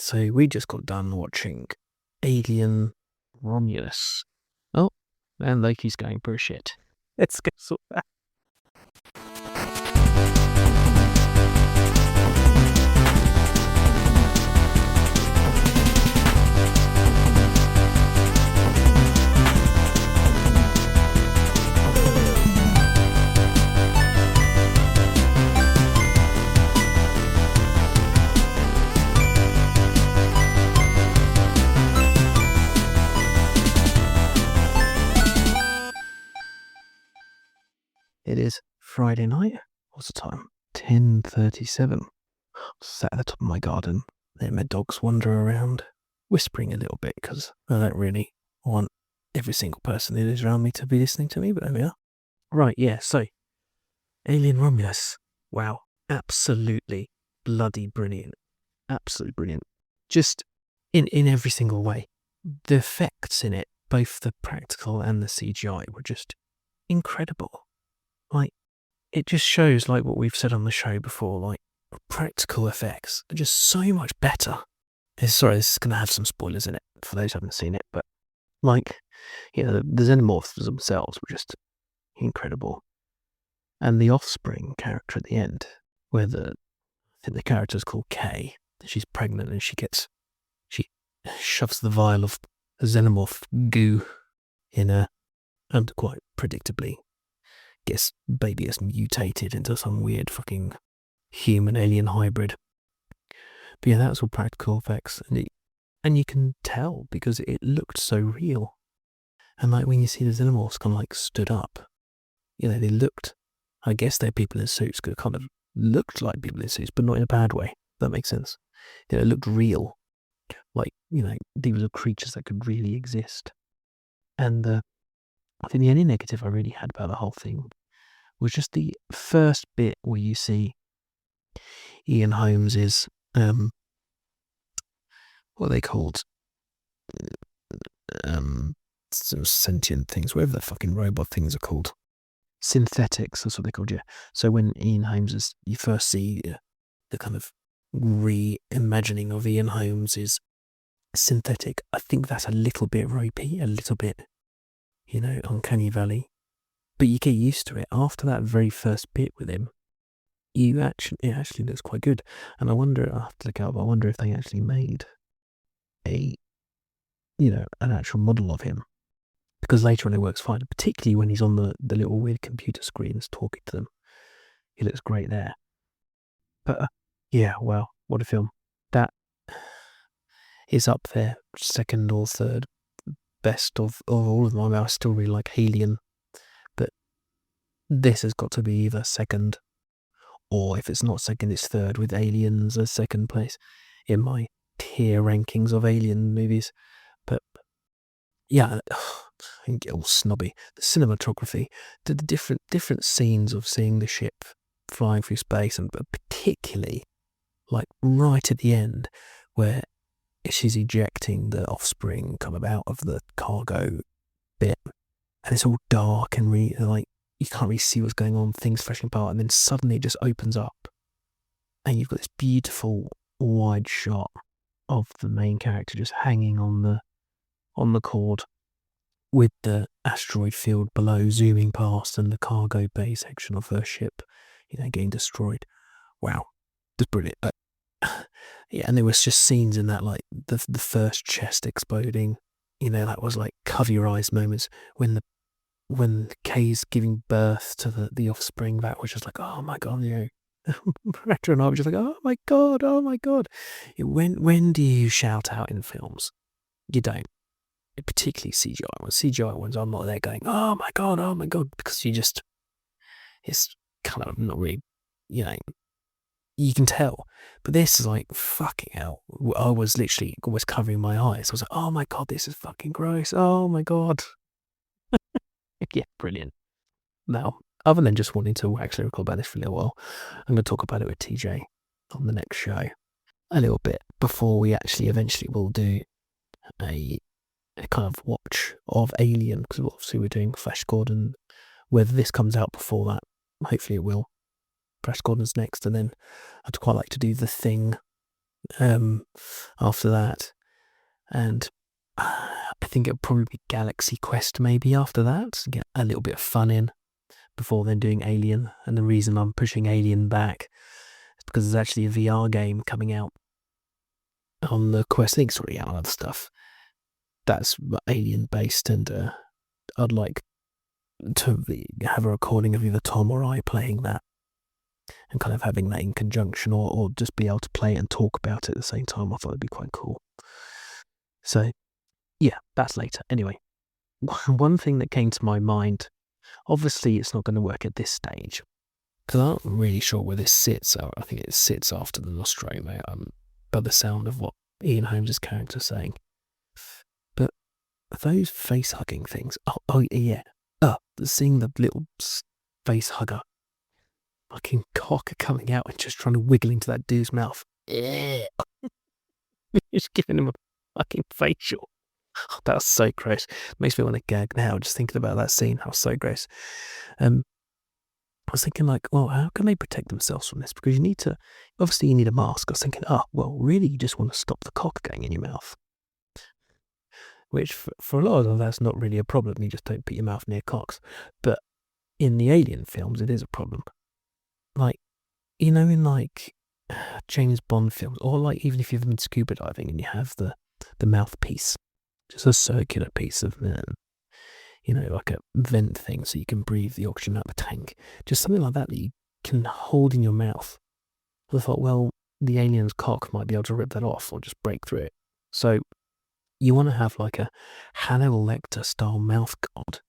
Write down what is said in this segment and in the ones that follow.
So we just got done watching Alien Romulus. Oh, and Loki's going for a shit. Let's go sort that. It is Friday night. What's the time? 10:37. Sat at the top of my garden, letting my dogs wander around, whispering a little bit because I don't really want every single person that is around me to be listening to me, but there we are. Right, yeah, so Alien Romulus. Wow, absolutely bloody brilliant. Absolutely brilliant. Just in every single way. The effects in it, both the practical and the CGI, were just incredible. Like, it just shows, like what we've said on the show before, like, practical effects are just so much better. Sorry, this is going to have some spoilers in it for those who haven't seen it, but, like, you know, the xenomorphs themselves were just incredible. And the offspring character at the end, where I think the character's called Kay, she's pregnant and she shoves the vial of xenomorph goo in her, and quite predictably baby gets mutated into some weird fucking human alien hybrid. But yeah, that was all practical effects, and you can tell because it looked so real. And like when you see the xenomorphs kind of like stood up, you know, they looked, I guess they're people in suits, because it kind of looked like people in suits, but not in a bad way. That makes sense. You know, it looked real, like, you know, these were creatures that could really exist. And I think the only negative I really had about the whole thing was just the first bit where you see Ian Holmes's, what are they called? Some sentient things, whatever the fucking robot things are called. Synthetics, that's what they're called, yeah. So when Ian Holmes you first see the kind of reimagining of Ian Holmes's synthetic, I think that's a little bit ropey, a little bit, you know, uncanny valley. But you get used to it. After that very first bit with him, it actually looks quite good. And I wonder, I have to look out, but I wonder if they actually made an actual model of him. Because later on it works fine, particularly when he's on the little weird computer screens talking to them. He looks great there. But yeah, well, what a film. That is up there, second or third best of all of them. I mean, I still really like Alien, but this has got to be either second, or if it's not second, it's third, with Aliens as second place in my tier rankings of Alien movies. But yeah, I can get all snobby. The cinematography, the different scenes of seeing the ship flying through space, and particularly like right at the end where she's ejecting the offspring kind of out of the cargo bit, and it's all dark and like you can't really see what's going on, things flashing apart, and then suddenly it just opens up and you've got this beautiful wide shot of the main character just hanging on the cord with the asteroid field below zooming past and the cargo bay section of her ship, you know, getting destroyed. Wow, that's brilliant. Yeah, and there was just scenes in that, like the first chest exploding, you know, that was like cover your eyes moments when Kay's giving birth to the offspring. That was just like, oh my god, you know, Rector and I were just like, oh my god. When do you shout out in films? You don't. Particularly CGI ones. CGI ones, I'm not there going, oh my god, because it's kind of not really, you know, you can tell. But this is like, fucking hell. I was literally almost covering my eyes. I was like, oh my god, this is fucking gross. Oh my god. Yeah, brilliant. Now, other than just wanting to wax lyrical about this for a little while, I'm going to talk about it with TJ on the next show a little bit before we actually eventually will do a kind of watch of Alien, because obviously we're doing Flash Gordon. Whether this comes out before that, hopefully it will. Flash Gordon's next, and then I'd quite like to do The Thing after that, and I think it'll probably be Galaxy Quest maybe after that, get a little bit of fun in before then doing Alien. And the reason I'm pushing Alien back is because there's actually a VR game coming out on the Quest. I think it's already out on other stuff that's Alien based, and I'd like to have a recording of either Tom or I playing that and kind of having that in conjunction, or just be able to play it and talk about it at the same time. I thought it'd be quite cool. So yeah, that's later. Anyway, one thing that came to my mind, obviously it's not going to work at this stage because I'm not really sure where this sits. I think it sits after the Nostromo, by the sound of what Ian Holmes' character is saying. But those face hugging things, oh yeah, seeing the little face hugger fucking cock coming out and just trying to wiggle into that dude's mouth. Just giving him a fucking facial. Oh, that's so gross. Makes me want to gag now just thinking about that scene. How so gross. I was thinking, like, well, how can they protect themselves from this? Because obviously you need a mask. I was thinking, well, really, you just want to stop the cock going in your mouth. Which, for a lot of them, that's not really a problem. You just don't put your mouth near cocks. But in the Alien films, it is a problem. Like, in like James Bond films, or like even if you've been scuba diving and you have the mouthpiece, just a circular piece of, like a vent thing so you can breathe the oxygen out of the tank. Just something like that you can hold in your mouth. I thought, well, the alien's cock might be able to rip that off or just break through it. So you want to have like a Hannibal Lecter style mouth guard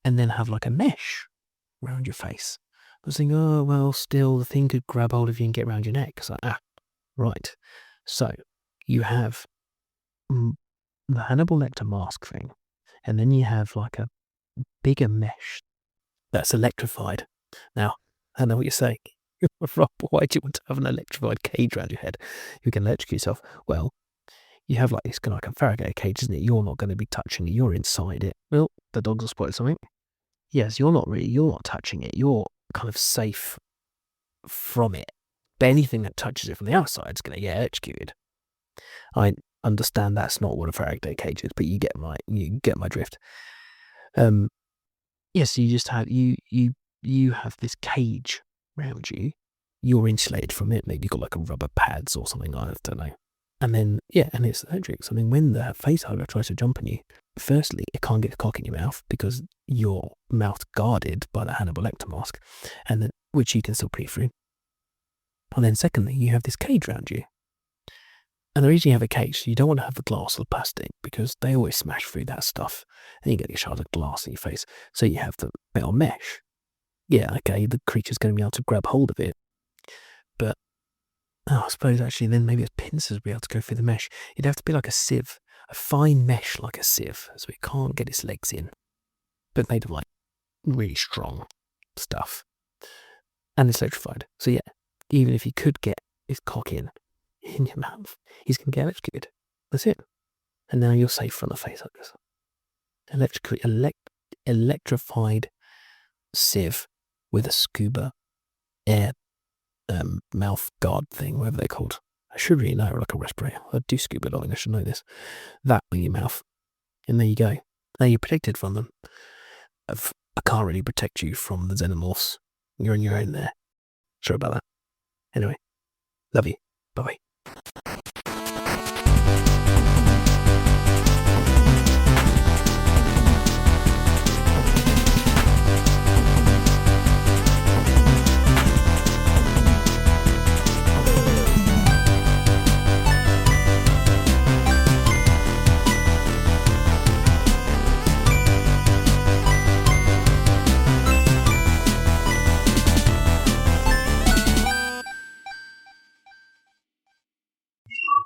and then have like a mesh around your face. I was thinking, oh, well, still the thing could grab hold of you and get around your neck. It's like, right. So you have the Hannibal Lecter mask thing, and then you have like a bigger mesh that's electrified. Now, I know what you're saying. Rob, why do you want to have an electrified cage around your head? You can electrocute yourself. Well, you have like it's kind of like a Faraday cage, isn't it? You're not going to be touching it. You're inside it. Well, the dogs will spoil something. Yes, you're not touching it. You're kind of safe from it. But anything that touches it from the outside is going to get electrocuted. I understand that's not what a Faraday cage is, but you get my drift. Yes, you just have you have this cage around you. You're insulated from it. Maybe you've got like a rubber pads or something. I don't know. And then and it's electric. So I mean, when the face hugger tries to jump on you, firstly, it can't get the cock in your mouth because your mouth guarded by the Hannibal Lecter mask, and then which you can still breathe through. And then secondly, you have this cage around you. And the reason you have a cage, you don't want to have the glass or the plastic because they always smash through that stuff and you get a shard of glass in your face. So you have the metal mesh. Yeah, okay, the creature's going to be able to grab hold of it. But I suppose actually then maybe its pincers would be able to go through the mesh. It'd have to be like a sieve, a fine mesh like a sieve, so it can't get its legs in. But made of like really strong stuff. And it's electrified. So yeah, even if you could get his cock in your mouth, he's going to get electrocuted. That's it. And now you're safe from the face huggers. Electrified sieve with a scuba air mouth guard thing, whatever they're called. I should really know, like a respirator. I do scuba diving, I should know this. That in your mouth. And there you go. Now you're protected from them. I can't really protect you from the xenomorphs. You're on your own there. Sorry about that. Anyway, love you. Bye-bye.